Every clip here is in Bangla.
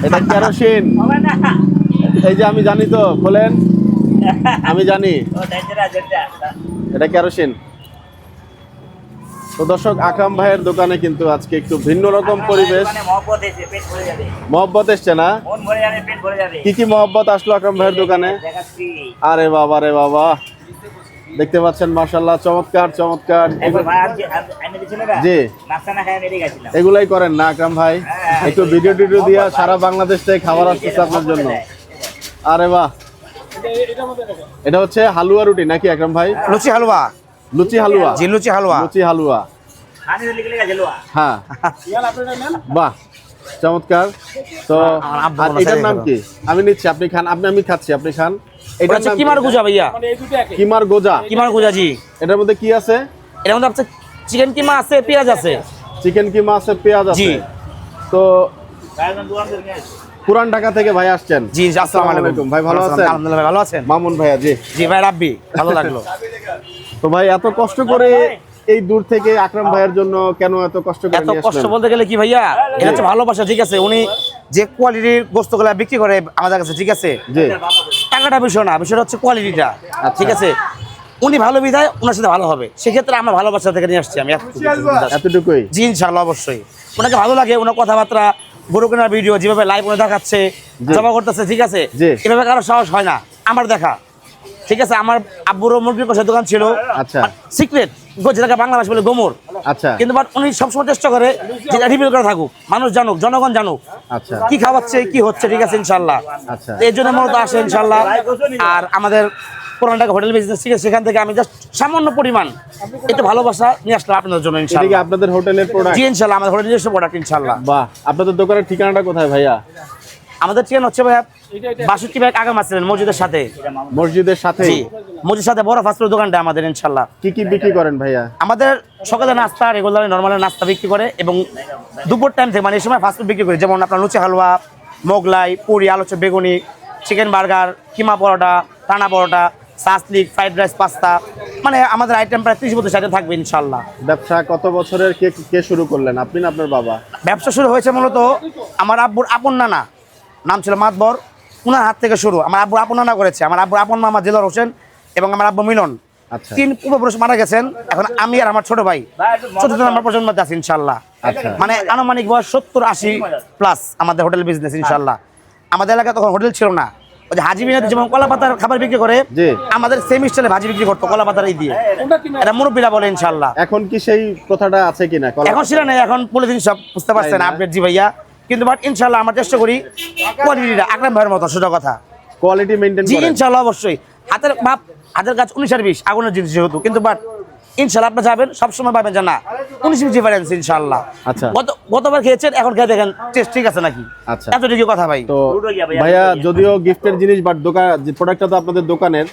এটা কেরোসিন। এই যে আমি জানি তো, খোলেন, আমি জানি এটা কেরোসিন। তো দর্শক, আকরাম ভাইয়ের দোকানে কিন্তু আজকে একটু ভিন্ন রকম পরিবেশ। মহব্বত এসছে না? কি কি মহব্বত আসলো আকরাম ভাইয়ের দোকানে? আরে বাবা রে বাবা, দেখতে পাচ্ছেন মাশাআল্লাহ, চমৎকার চমৎকার। জি, এগুলাই করেন না আকরাম ভাই? একটু ভিডিও টিডিও দিয়া সারা বাংলাদেশ থেকে খাবার আসতেছে আপনার জন্য। আরে বাহ, এটা হচ্ছে হালুয়া রুটি নাকি আকরাম ভাই? লুচি হালুয়া। লুচি হালুয়া? জি, লুচি হালুয়া। লুচি হালুয়া, হ্যাঁ। বাহ, চমৎকার। তো এটার নাম কি? আমি নিচ্ছি, আপনি খান। আমি খাচ্ছি, আপনি খান। এটা হচ্ছে কিমার গোজা ভাইয়া। কিমার গোজা? কিমার গোজা, জি। এটার মধ্যে কি আছে? এটার মধ্যে আছে চিকেন কিমা আছে, পেঁয়াজ আছে। চিকেন কিমা আছে, পেঁয়াজ আছে। জি। তো পুরান ঢাকা থেকে ভাই আসছেন? জি, আসসালামু আলাইকুম ভাই, ভালো আছেন? আলহামদুলিল্লাহ, ভালো আছেন? মামুন ভাইয়া, জি। জি ভাই, রাব্বি, ভালো লাগলো। তো ভাই, এত কষ্ট করে এই দূর থেকে আকরাম ভাইয়ের জন্য কেন এত কষ্ট করে এত নিয়ে কষ্ট আসলেন? বলতে গেলে কি ভাইয়া, এটা হচ্ছে ভালোবাসা, ঠিক আছে? উনি যে কোয়ালিটির গোস্তগুলা বিক্রি করে আমাদের কাছে, ঠিক আছে? জি। টাকাটা বিষয় না, বিষয়টা হচ্ছে কোয়ালিটিটা, ঠিক আছে? উনি ভালো বিধায় ওনার সাথে ভালো হবে, সেক্ষেত্রে আমরা ভালোবাসা থেকে নিয়ে আসছি। আমি এতটুকুই? জি, ইনশাআল্লাহ, অবশ্যই। ওনাকে ভালো লাগে, ওনার কথাবার্তা, গরু কেনার ভিডিও যেভাবে লাইভ উনি দেখাচ্ছে, জমা করতেছে, ঠিক আছে? এভাবে কারো সাহস হয় না আমার দেখা, ঠিক আছে? আমার আব্বুরও মুরগির কষার দোকান ছিল, আচ্ছা, সিক্রেট, যেটাকে বাংলাদেশ বলে গোমর। আচ্ছা। কিন্তু বাট উনি সবসময় চেষ্টা করে যেটা রিভিল করে থাকুক, মানুষ জানুক, জনগণ জানুক আচ্ছা কি খাওয়াচ্ছে, কি হচ্ছে, ঠিক আছে? ইনশাআল্লাহ। আচ্ছা, এই জন্য মূলত আসে ইনশাআল্লাহ। আর আমাদের পুরান ঢাকা হোটেল বিজনেস, ঠিক আছে? সেখান থেকে আমি জাস্ট সামান্য পরিমাণ একটু ভালোবাসা নিয়ে আসলাম আপনাদের জন্য ইনশাআল্লাহ। এটা কি আপনাদের হোটেলের প্রোডাক্ট? জি, ইনশাআল্লাহ, আমাদের হোটেলের নিজস্ব প্রোডাক্ট ইনশাআল্লাহ। বাহ। আপনাদের দোকানের ঠিকানাটা কোথায় ভাইয়া? আমাদের ঠিকানা হচ্ছে ভাইয়া 62 ব্যাগ আগাম আসলেন মসজিদের সাথে। মসজিদের সাথে? জি, মসজিদের সাথে বড় ফাস্টফুড দোকানটা আমাদের ইনশাআল্লাহ। কি কি বিক্রি করেন ভাইয়া? আমাদের সকালে নাস্তা, রেগুলার নরমাল নাস্তা বিক্রি করে, এবং দুপুর টাইম থেকে মানে এই সময় ফাস্টফুড বিক্রি করি, যেমন আপনার লুচি হালুয়া, মোগলাই, পুরি, আলু চপ, বেগুনি, চিকেন বার্গার, কিমা পরোটা, টানা পরোটা, সাসলিক, ফ্রাইড রাইস, পাস্তা, মানে আমাদের আইটেম প্রায় 30-32 আইটেম থাকবে ইনশাআল্লাহ। ব্যবসা কত বছরের কে শুরু করলেন, আপনি না আপনার বাবা? ব্যবসা শুরু হয়েছে মূলত আমার আব্বুর আপন নানা, নাম ছিল মাতবর, উনার হাত থেকে শুরু। আমার আব্বুর আপন নানা করেছে, আমার আব্বুর আপন মামা জিলর হোসেন এবং আমার আব্বু মিলন। আচ্ছা। 3 পূর্বপুরুষ মারা গেছেন, এখন আমি আর আমার ছোট ভাই 14 নম্বর প্রজন্মতে আছি ইনশাআল্লাহ। আচ্ছা। মানে আনুমানিক বয়স 70-80 প্লাস আমাদের হোটেল বিজনেস ইনশাআল্লাহ। আমাদের এলাকায় তখন হোটেল ছিল না, ওই যে হাজি বিনাতে যেমন কলা পাতার খাবার বিক্রি করে, আমাদের সেম স্টাইলে ভাজি বিক্রি করতো কলা পাতার দিয়ে। এটা মুরব্বিরা বলে ইনশাআল্লাহ। এখন কি সেই প্রথাটা আছে কিনা? এখন ছিল না, এখন পলিথিন সব, বুঝতে পারছেন আপডেট। জি ভাইয়া, কিন্তু বাট ইনশাআল্লাহ আমরা চেষ্টা করি কোয়ালিটিটা আকরাম ভাইয়ের মতো, সোজা কথা, কোয়ালিটি মেইনটেইন জি করেন? ইনশাআল্লাহ, অবশ্যই। হাতের ভাব, হাতের কাজ 19-20 আগুনের জিনিস যেহেতু, কিন্তু বাট ইনশাআল্লাহ আপনি যাবেন সবসময় পাবেন যে না 19 ডিফারেন্স ইনশাআল্লাহ। আচ্ছা। গতবার খেয়েছেন, এখন খেয়ে দেখেন টেস্ট ঠিক আছে নাকি। আচ্ছা, এতটুকু কথা ভাই। তো ভাইয়া, যদিও গিফটের জিনিস, বাট দোকান প্রোডাক্টটা তো আপনাদের দোকানের,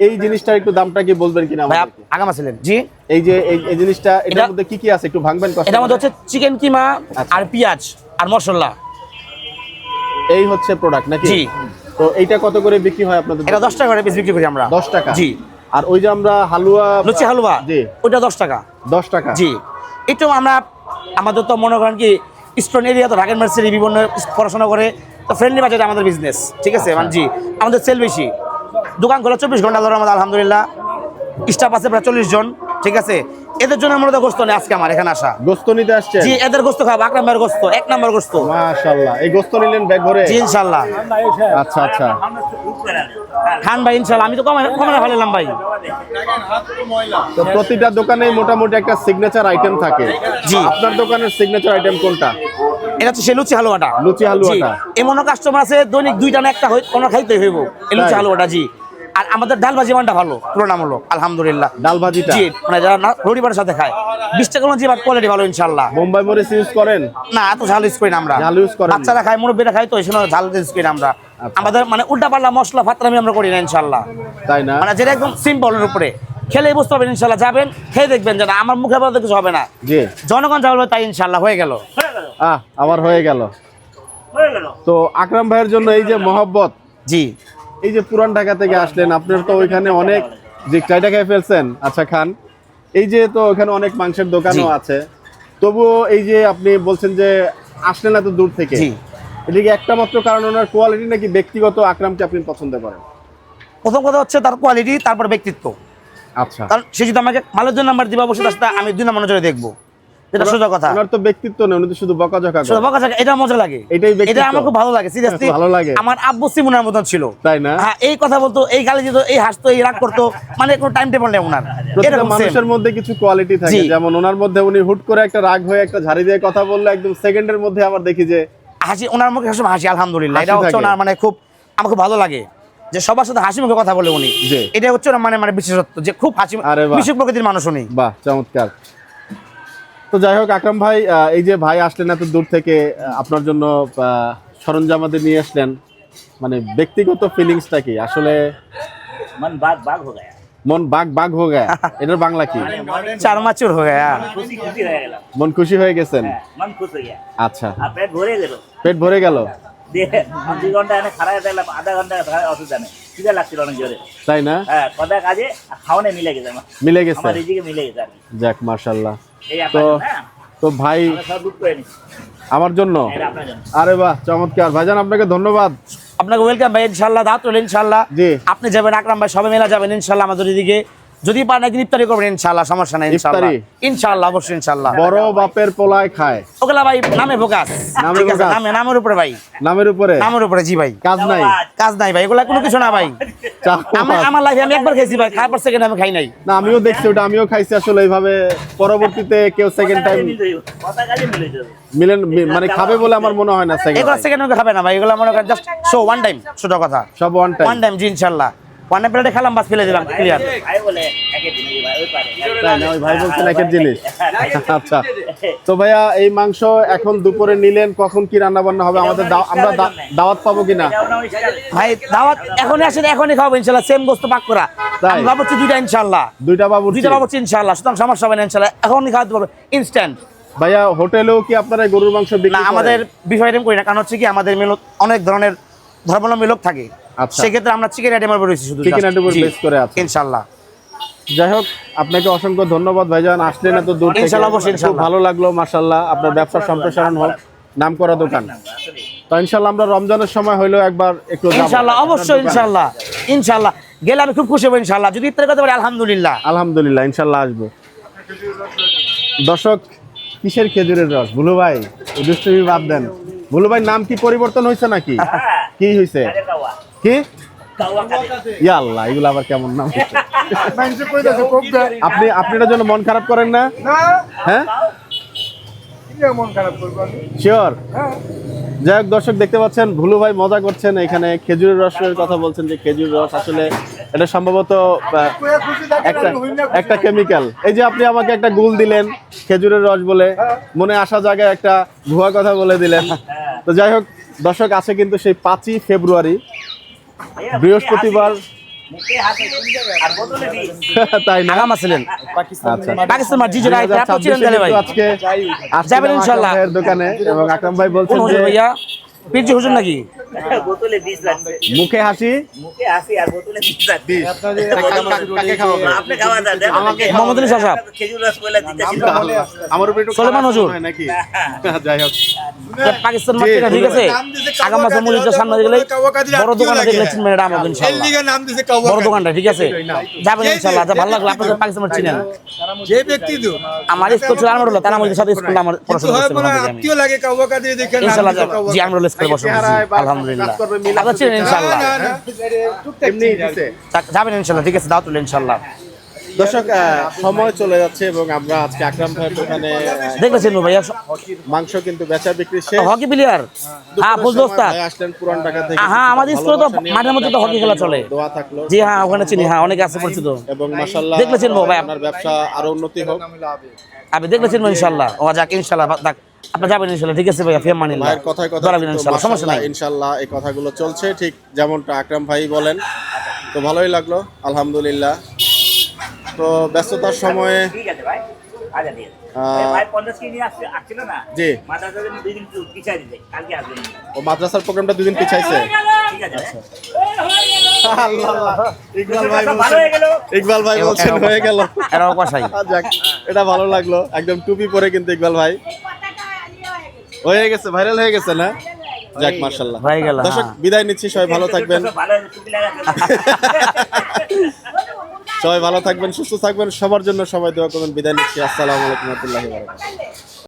এই জিনিসটার একটু দামটা কি বলবেন কিনা ভাই? আমাদেরকে? আগাম ছিলেন, জি। এই যে এই জিনিসটা, এটার মধ্যে কি কি আছে একটু ভাঙবেন? এটার মধ্যে হচ্ছে চিকেন কিমা আর পেঁয়াজ আর মশলা, এই হচ্ছে প্রোডাক্ট নাকি? জি। তো এইটা কত করে বিক্রি হয় আপনাদের? এটা 10 টাকা করে পিস বিক্রি করি আমরা। 10 টাকা? জি। আর ওই যে আমরা হালুয়া, লুচি হালুয়া, জি, ওইটা 10 টাকা। 10 টাকা? জি। একটু আমরা, আমাদের তো মনে করেন কি স্টোন এরিয়া, তো ঢাকার মার্সেরি বিভিন্ন পড়াশোনা করে, তো ফ্রেন্ডলি বাজেটে আমাদের বিজনেস, ঠিক আছে? মানে জি, আমাদের সেল বেশি, দোকান খোলা 24 ঘন্টা ধরে আমাদের আলহামদুলিল্লাহ, স্টাফ আছে প্রায় 40 জন, ঠিক আছে? এদের জন্য মূলত গোস্ত নেই আজকে আমার এখানে আসা। গোস্ত নিতে আসছেন? জি, এদের গোস্ত খাবো, আকরাম ভাইয়ের গোস্ত, 1 নাম্বার গোস্ত। মাশাআল্লাহ। এই গোস্ত নিলেন ব্যাগ ভরে? জি ইনশাআল্লাহ। আচ্ছা আচ্ছা। খান ভাই ইনশাআল্লাহ, আমি তো কমে ফেলাম ভাই। তো প্রতিটা দোকানেই মোটামুটি একটা সিগনেচার আইটেম থাকে। জি। আপনার দোকানের সিগনেচার আইটেম কোনটা? এটা হচ্ছে সেই লুচি হালুয়াটা। লুচি হালুয়াটা? এমন কাস্টমার আছে দৈনিক 2টা না 1টা কোনো খাইতে হইব এই লুচি হালুয়াটা। জি। আর আমাদের ডাল ভাজি মানটা ভালো, তুলনামূলক আলহামদুলিল্লাহ। ডাল ভাজিটা? জি, মানে যারা রবিবারের সাথে খায় 20 টাকা জি, বাট কোয়ালিটি ভালো ইনশাআল্লাহ। বোম্বাই মরিচ ইউজ করেন? না, এত ঝাল ইউজ করি না আমরা। ঝাল ইউজ করেন? বাচ্চারা খায়, মুরব্বিরা খায়, তো এই সময় ঝাল ইউজ করি না আমরা। আমাদের মানে উল্টা পাল্টা মশলা ফাতরামি আমরা করি না ইনশাআল্লাহ। তাই না? মানে যেটা একদম সিম্পলের উপরে খেলেই বুঝতে পারবেন ইনশাআল্লাহ। যাবেন, খেয়ে দেখবেন যে না আমার মুখে বলতে কিছু হবে না। জি। জনগণ যা বলবে তাই ইনশাআল্লাহ হয়ে গেল। আমার হয়ে গেল। তো আকরাম ভাইয়ের জন্য এই যে মহব্বত, জি, এই যে পুরান ঢাকা থেকে আসলেন, আপনার তো ওইখানে অনেক যে চাইটা খেয়ে ফেলছেন, আচ্ছা খান। এই যে তো ওখানে অনেক মাংসের দোকানও আছে, তবুও এই যে আপনি বলছেন যে আসলেন এত দূর থেকে, এটা কি একটা মাত্র কারণ ওনার কোয়ালিটি নাকি ব্যক্তিগত আকরামকে আপনি পছন্দ করেন? প্রথম কথা হচ্ছে তার কোয়ালিটি, তারপর ব্যক্তিত্ব। আচ্ছা, কারণ সে যদি আমাকে মালের জন্য নাম্বার দিবা, অবশ্যই তার সাথে আমি 2 নম্বর নজরে দেখবো, এটা সোজা কথা। ওনার তো ব্যক্তিত্ব নেই, উনি তো শুধু বকাঝকা শুধু করেন। বকা ঝকা, এটা মজা লাগে, এটাই ব্যক্তিত্ব। এটা আমার খুব ভালো লাগে, সিরিয়াসলি ভালো লাগে। আমার আব্বু সিমুনার মতন ছিল, তাই না? হ্যাঁ, এই কথা বলতো, এই গালি দিত, এই হাসতো, এই রাগ করতো, মানে কোনো টাইম টেবল নেই ওনার। প্রত্যেকটা এরকম মানুষের same। মধ্যে কিছু কোয়ালিটি থাকে, জি। যেমন ওনার মধ্যে উনি হুট করে একটা রাগ হয়ে একটা ঝাড়ি দিয়ে কথা বললে একদম সেকেন্ডের মধ্যে আবার দেখি যে হাসি, ওনার মুখে সবসময় হাসি, আলহামদুলিল্লাহ। হাসি এটা হচ্ছে থাকে। ওনার মানে খুব, আমার খুব ভালো লাগে যে সবার সাথে হাসি মুখে কথা বলে উনি। জি। এটা হচ্ছে ওনার মানে বিশেষত্ব, যে খুব হাসি আরে বাহ। মিশুক প্রকৃতির মানুষ উনি। বাহ, চমৎকার। তো যাই হোক আকরাম ভাই, এই যে ভাই আসলেন এত দূর থেকে, আপনার জন্য সরঞ্জামাদি নিয়ে আসলেন, মানে ব্যক্তিগত ফিলিংসটা কি আসলে? मन बाग बाग हो गया, মন বাগ বাগ হয়ে গেছে, এটার বাংলা কি? চার মাচুর হয়ে গেয়া। खुशी खुशी हो गया, মন খুশি হয়ে গেছেন? मन खुश हो गया। আচ্ছা, आप पेट भरे गए পেট ভরে গেল, দিয়ে 2 ঘন্টা এনে খারাপ দেখলাম, আধা ঘন্টা অসুবিধা নেই, খিদে লাগছিল অনেক জোরে। তাই না? হ্যাঁ, কথা কাজে আর খাওয়ানে মিলে গেছে, মিলে গেছে, আমার রিজিকে মিলে গেছে আর কি। যাক মাশাআল্লাহ। এই তো আপনার না, তো ভাই আমরা সব বুক করে নিচ্ছি, আমার জন্য, এটা আপনার জন্য। আরে বাহ চমৎকার ভাইজান, আপনাকে ধন্যবাদ। আপনাকে ওয়েলকাম ভাই, ইনশাল্লাহ দাওয়াত রইল ইনশাল্লাহ। জি। আপনি যাবেন, আকরাম ভাই, সবাই মেলা যাবেন ইনশাল্লাহ আমাদের এদিকে। যদি পারেন একদিন ইফতারি করবেন ইনশাল্লাহ, সমস্যা নাই ইনশাল্লাহ। ইফতারি? ইনশাল্লাহ, অবশ্যই ইনশাল্লাহ। বড় বাপের পোলায় খায়, ওগুলা ভাই নামে ফোকাস, নামে ঠিক আছে, focus। নামের উপরে ভাই, নামের উপরে নামের উপরে, জি ভাই। কাজ নাই, কাজ নাই ভাই, এগুলা কোনো কিছু না ভাই। চাপ- আমার লাইফে আমি একবার খেয়েছি ভাই, খাওয়ার পর সেকেন্ড আমি খাই নাই। না আমিও দেখছি ওটা, আমিও খাইছি আসলে এইভাবে। পরবর্তীতে কেউ সেকেন্ড টাইম কথা কাজে মিলে যাবে। মিলেন মানে খাবে বলে আমার মনে হয় না সেকেন্ড এগুলো সেকেন্ড আমি খাবে না ভাই, এগুলো মনে করেন জাস্ট শো ওয়ান টাইম, ছোট কথা, সব ওয়ান টাইম। ওয়ান টাইম, জি ইনশাল্লাহ। ওয়ান টাইম প্লেটে খেলাম, বাস ফেলে দিলাম, ক্লিয়ার। ভাই বলে একে দিন ভাই ওই পারে, তাই না? ওই ভাই বলছেন একের জিনিস। আচ্ছা, তো ভাইয়া এই মাংস এখন দুপুরে নিলেন, কখন কি রান্না বান্না হবে? আমাদের আমরা দাওয়াত পাবো কিনা? ভাই দাওয়াত এখনই আসেন, এখনই খাবো ইনশাল্লাহ, সেম গোস্ত পাক করা। তাই? আমি ভাবছি দুইটা ইনশাল্লাহ, দুইটা বাবু, দুইটা ভাবছি ইনশাল্লাহ, সুতরাং সমস্যা হবে না ইনশাল্লাহ, এখনই খাওয়াতে পারবো ইনস্ট্যান্ট। ভাইয়া হোটেলেও কি আপনারা গরুর মাংস বিক্রি না, করেন? আমাদের বিফ আইটেম করি না, কারণ হচ্ছে কি আমাদের মেনু অনেক ধরনের ধর্মাবলম্বী লোক থাকে, আচ্ছা। সেক্ষেত্রে আমরা চিকেন আইটেমের উপর রয়েছি শুধু, চিকেন just। আইটেমের জি, বেস করে আছে। ইনশাল্লাহ। যাই হোক, আপনাকে অসংখ্য ধন্যবাদ ভাইজান, আসলেন এত দূর থেকে। ইনশাল্লাহ, অবশ্যই খুব ইনশাল্লাহ। ভালো লাগলো মাশাআল্লাহ, আপনার ব্যবসা সম্প্রসারণ হোক, নামকরা দোকান। তো ইনশাআল্লাহ আমরা রমজানের সময় হইলেও একবার একটু যাবো ইনশাল্লাহ, আপনার অবশ্যই দোকানে। ইনশাল্লাহ, ইনশাল্লাহ গেলে আমি খুব খুশি হবো ইনশাল্লাহ, যদি ইফতার করতে পারি আলহামদুলিল্লাহ। আলহামদুলিল্লাহ, ইনশাআল্লাহ আসবো। দর্শক, কিসের খেজুরের রস? ভুলু ভাই এই দুষ্টুমি বাদ দেন। ভুলু ভাই নাম কি পরিবর্তন হয়েছে নাকি? কি হয়েছে? কি? ইয়া আল্লাহ, এগুলো আবার কেমন নাম? আপনি আপনার জন্য মন খারাপ করেন না? হ্যাঁ, শিওর। যাই হোক দর্শক, দেখতে পাচ্ছেন ভুলু ভাই মজা করছেন, এখানে খেজুরের রসের কথা বলছেন যে খেজুর রস আসলে এটা সম্ভবত একটা কেমিক্যাল। এই যে আপনি আমাকে একটা গুল দিলেন খেজুরের রস বলে, মনে আসা জায়গায় একটা ভুয়া কথা বলে দিলেন। তো যাই হোক দর্শক, আছে কিন্তু সেই 5ই ফেব্রুয়ারি বৃহস্পতিবার, তাই না? আগাম আছিলেন আচ্ছা, পাকিস্তান মার জি জোড়া আইতে আপনি চিনেন তাহলে ভাই, আজকে যাবেন ইনশাআল্লাহ। ভাইয়ের দোকানে, এবং আকরাম ভাই কোন বলছেন হুজুর যে ভাইয়া? পীরজি হুজুর নাকি? বোতলে 20 লাগছে, মুখে হাসি, মুখে হাসি আর বোতলে 20 লাগছে। কাকে খাওয়াবে? আপনি খাওয়া দেন, দেন আমাকে। মোহাম্মদ আলী সাহেব, খেজুর রস বলে দিতেছিল। আমার উপরে একটু সলেমান খারাপ হুজুর। মনে হয় নাকি? যাই হোক, পাকিস্তান মার থেকে, ঠিক আছে, আগাম মাসের মসজিদের সামনে গেলে বড় দোকানে দেখলে চিনবেন, এটা আমাদের ইনশাআল্লাহ বড় দোকানটা, ঠিক আছে, যাবেন ইনশাআল্লাহ। যা ভালো লাগলো, আপনাদের পাকিস্তান মার চিনেন। যে ব্যক্তি তো আমার স্কুল ছিল আলমরুল্লাহ, তারা আমাদের সাথে স্কুলটা আমার পড়াশোনা হয় করছে মনে হয় আমি। আত্মীয় লাগে কাউয়া কাজে দেখেন ইনশাআল্লাহ জি আলমরুল্লাহ স্কুলে বসে আলহামদুলিল্লাহ, আপনারা চিনেন ইনশাআল্লাহ। এমনি দিছে। যাবেন ইনশাআল্লাহ, ঠিক আছে, দাওয়াত রইল ইনশাআল্লাহ। দর্শক, সময় চলে যাচ্ছে এবং আমরা আজকে আকরাম ভাইয়ের দোকানে দেখলেছেন ভাইয়া মাংস কিন্তু বেচা বিক্রি শেষ। হকি প্লেয়ার, হ্যাঁ বুঝতে ওস্তাদ। ভাই আসলেন পুরান ঢাকা থেকে। হ্যাঁ, আমাদের স্কুলে তো মাঠের মধ্যে তো হকি খেলা চলে। দোয়া থাকলো। জি হ্যাঁ, ওখানে চিনি, হ্যাঁ অনেকে আছে পরিচিত। এবং মাশাআল্লাহ দেখলেছেন ভাই, আপনার ব্যবসা আরো উন্নতি হোক। আপনি দেখলেছেন ইনশাআল্লাহ, ও যাক ইনশাআল্লাহ, আপনি যাবেন ইনশাআল্লাহ, ঠিক আছে ভাইয়া, ফিয়াম মানিল্লাহ। ভাইয়ের কথায় কথা দরাবেন ইনশাআল্লাহ, সমস্যা নাই। ইনশাআল্লাহ এই কথাগুলো চলছে ঠিক যেমনটা আকরাম ভাই বলেন। তো ভালোই লাগলো, আলহামদুলিল্লাহ। তো ব্যস্ততার সময়ে ঠিক আছে ভাই, আচ্ছা ঠিক আছে। ভাই 50 কেজি আসছিল না? জি। মাদ্রাসার জন্য 2 দিন পিছাই দিতে, কালকে আসবেন। ও মাদ্রাসার প্রোগ্রামটা 2 দিন পিছাইছে। ঠিক আছে ভাই। আল্লাহ, ইকবাল ভাই ভালো বলছেন, হয়ে গেল। ইকবাল ভাই বলছেন হয়ে গেল। এরাও কষাই। যাক, এটা ভালো লাগলো। একদম টুপি পরে কিন্তু ইকবাল ভাই হয়ে গেছে, ভাইরাল হয়ে গেছে না? যাক মাশাআল্লাহ হয়ে গেল, দর্শক হ্যাঁ। বিদায় নিচ্ছি, সবাই ভালো থাকবেন, ভালো টুপি লাগাতে সবাই ভালো থাকবেন, সুস্থ থাকবেন, সবার জন্য সবাই দোয়া করবেন। বিদায় নিচ্ছি, আসসালামু আলাইকুম ওয়া রাহমাতুল্লাহি ওয়া বারাকাতুহু।